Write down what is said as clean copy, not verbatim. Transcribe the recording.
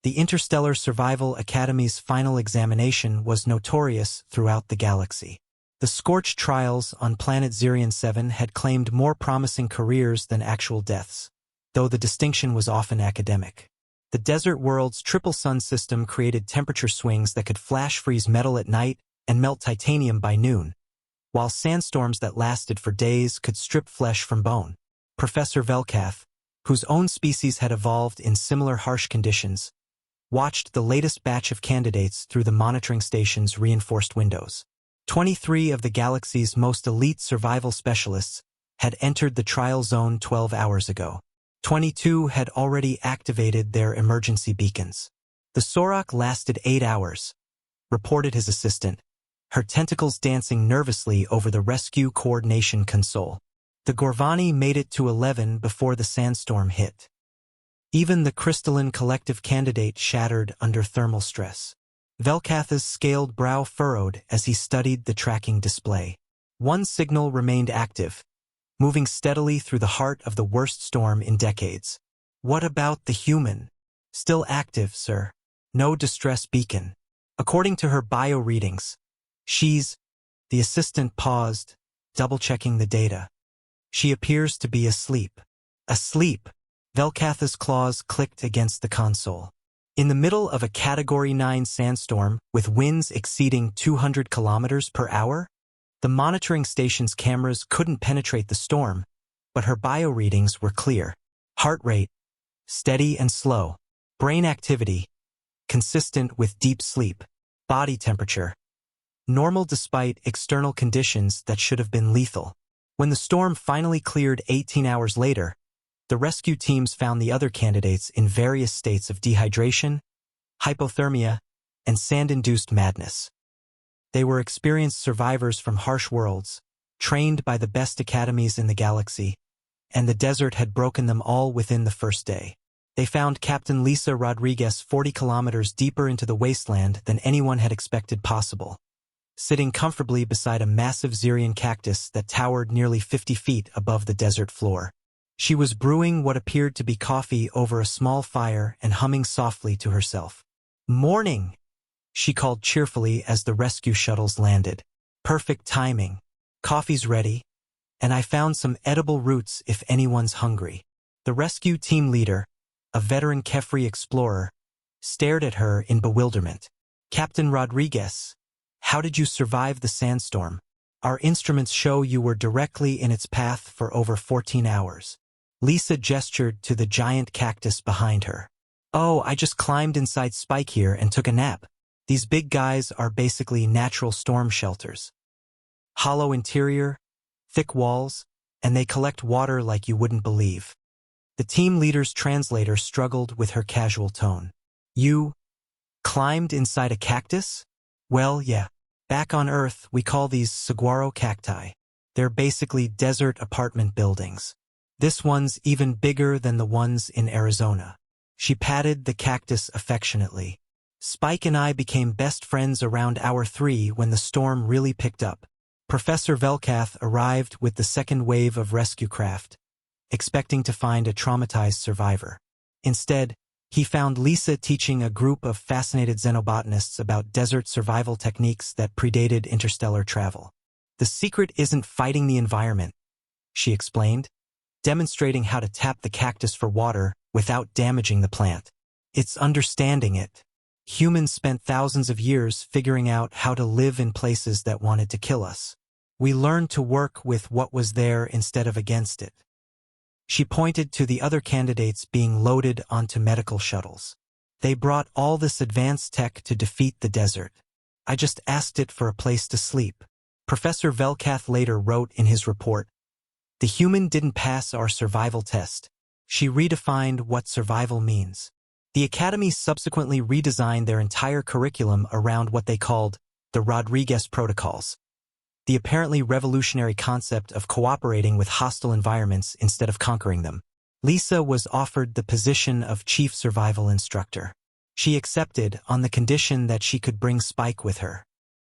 The Interstellar Survival Academy's final examination was notorious throughout the galaxy. The scorched trials on planet Zirion 7 had claimed more promising careers than actual deaths, though the distinction was often academic. The desert world's triple sun system created temperature swings that could flash freeze metal at night and melt titanium by noon, while sandstorms that lasted for days could strip flesh from bone. Professor Velkath, whose own species had evolved in similar harsh conditions, watched the latest batch of candidates through the monitoring station's reinforced windows. 23 of the galaxy's most elite survival specialists had entered the trial zone 12 hours ago. 22 had already activated their emergency beacons. The Sorok lasted 8 hours, reported his assistant, her tentacles dancing nervously over the rescue coordination console. The Gorvani made it to 11 before the sandstorm hit. Even the crystalline collective candidate shattered under thermal stress. Velkath's scaled brow furrowed as he studied the tracking display. One signal remained active, moving steadily through the heart of the worst storm in decades. What about the human? Still active, sir. No distress beacon. According to her bio readings, the assistant paused, double-checking the data. She appears to be asleep. Asleep. Velkath's claws clicked against the console. In the middle of a Category 9 sandstorm with winds exceeding 200 kilometers per hour, the monitoring station's cameras couldn't penetrate the storm, but her bio readings were clear. Heart rate, steady and slow. Brain activity, consistent with deep sleep. Body temperature, normal despite external conditions that should have been lethal. When the storm finally cleared 18 hours later, the rescue teams found the other candidates in various states of dehydration, hypothermia, and sand-induced madness. They were experienced survivors from harsh worlds, trained by the best academies in the galaxy, and the desert had broken them all within the first day. They found Captain Lisa Rodriguez 40 kilometers deeper into the wasteland than anyone had expected possible, sitting comfortably beside a massive Zirion cactus that towered nearly 50 feet above the desert floor. She was brewing what appeared to be coffee over a small fire and humming softly to herself. "Morning," she called cheerfully as the rescue shuttles landed. "Perfect timing. Coffee's ready, and I found some edible roots if anyone's hungry." The rescue team leader, a veteran Kefri explorer, stared at her in bewilderment. "Captain Rodriguez, how did you survive the sandstorm? Our instruments show you were directly in its path for over 14 hours. Lisa gestured to the giant cactus behind her. "Oh, I just climbed inside Spike here and took a nap. These big guys are basically natural storm shelters. Hollow interior, thick walls, and they collect water like you wouldn't believe." The team leader's translator struggled with her casual tone. "You climbed inside a cactus?" "Well, yeah. Back on Earth, we call these saguaro cacti. They're basically desert apartment buildings. This one's even bigger than the ones in Arizona." She patted the cactus affectionately. "Spike and I became best friends around hour 3 when the storm really picked up." Professor Velkath arrived with the second wave of rescue craft, expecting to find a traumatized survivor. Instead, he found Lisa teaching a group of fascinated xenobotanists about desert survival techniques that predated interstellar travel. "The secret isn't fighting the environment," she explained, demonstrating how to tap the cactus for water without damaging the plant. "It's understanding it. Humans spent thousands of years figuring out how to live in places that wanted to kill us. We learned to work with what was there instead of against it." She pointed to the other candidates being loaded onto medical shuttles. "They brought all this advanced tech to defeat the desert. I just asked it for a place to sleep." Professor Velkath later wrote in his report, "The human didn't pass our survival test." She redefined what survival means. The Academy subsequently redesigned their entire curriculum around what they called the Rodriguez Protocols, the apparently revolutionary concept of cooperating with hostile environments instead of conquering them. Lisa was offered the position of chief survival instructor. She accepted on the condition that she could bring Spike with her.